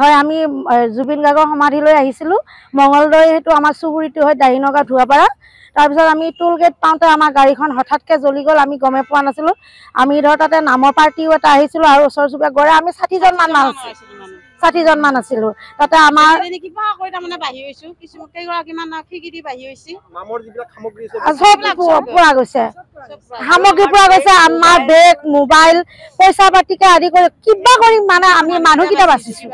হয় আমি জুবিন গাৰ্গৰ সমাধিলৈ আহিছিলোঁ মঙলদৈ সেইটো আমাৰ চুবুৰীটো হয় দাহিনগা ধুৱাপাৰা তাৰপিছত আমি টোল গেট পাওঁতে আমাৰ গাড়ীখন হঠাৎকৈ জ্বলি গ'ল আমি গমে পোৱা নাছিলোঁ আমি ধৰ তাতে নামৰ পাৰ্টিও এটা আহিছিলোঁ আৰু ওচৰ চুবুৰীয়া গড়ে আমি 60জন মান আছিলোঁ 60জন মান আছিলোঁ তাতে আমাৰ কিবা কৈ তাৰমানে বাঢ়ি হৈছোঁ কিছু কেইগৰাকীমান খিকিৰি বাঢ়ি হৈছে নামৰ যিবিলাক সামগ্ৰী চব পোৱা গৈছে সামগ্ৰী পোৱা গৈছে আমাৰ বেগ মোবাইল পইচা পাতিকে আদি কৰি কিবা কৰি মানে আমি মানুহকেইটা বাচিছোঁ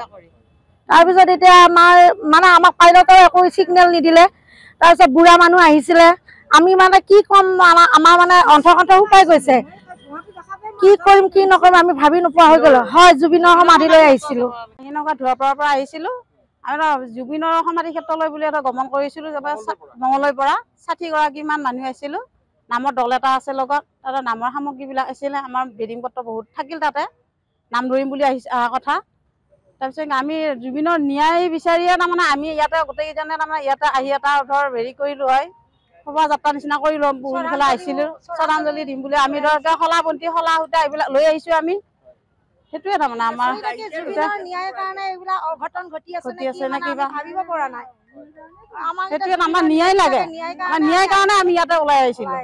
তাৰপিছত এতিয়া আমাৰ মানে আমাক পাইলটৰ একো ছিগনেল নিদিলে তাৰপিছত বুঢ়া মানুহ আহিছিলে আমি মানে কি ক'ম আমাৰ মানে অন্তৰ্কণ্ঠ শুকাই গৈছে কি কৰিম কি নকৰিম আমি ভাবি নোপোৱা হৈ গ'লো হয় জুবিনৰ সমাধিলৈ আহিছিলোঁ এনেকুৱা ধুৱাপাৰাৰ পৰা আহিছিলোঁ আমি জুবিনৰ সমাধি ক্ষেত্ৰলৈ বুলি এটা গমন কৰিছিলোঁ মঙলদৈৰ পৰা 60গৰাকীমান মানুহ আহিছিলোঁ নামৰ দল এটা আছে লগত তাতে নামৰ সামগ্ৰীবিলাক আছিলে আমাৰ বেডিং পত্ৰ বহুত থাকিল তাতে নাম ধৰিম বুলি অহা কথা তাৰপিছত আমি জুবিনৰ ন্যায় বিচাৰিয়ে তাৰমানে আমি ইয়াতে গোটেইকেইজনে তাৰমানে ইয়াতে আহি এটা ধৰ হেৰি কৰিলোঁ হয় শোভাযাত্ৰা নিচিনা কৰি ল'ম বহুত পেলাই আহিছিলোঁ শ্ৰদ্ধাঞ্জলি দিম বুলি আমি ধৰ শলাবন্তি শলা সূতা এইবিলাক লৈ আহিছোঁ আমি সেইটোৱে তাৰমানে আমাৰ ন্যায়ৰ কাৰণে এইবিলাক অঘটন ঘটি আছে নে কিবা ভাবিব পৰা নাই সেইটোৱে আমাৰ ন্যায় লাগে আমাৰ ন্যায়ৰ কাৰণে আমি ইয়াতে ওলাই আহিছিলোঁ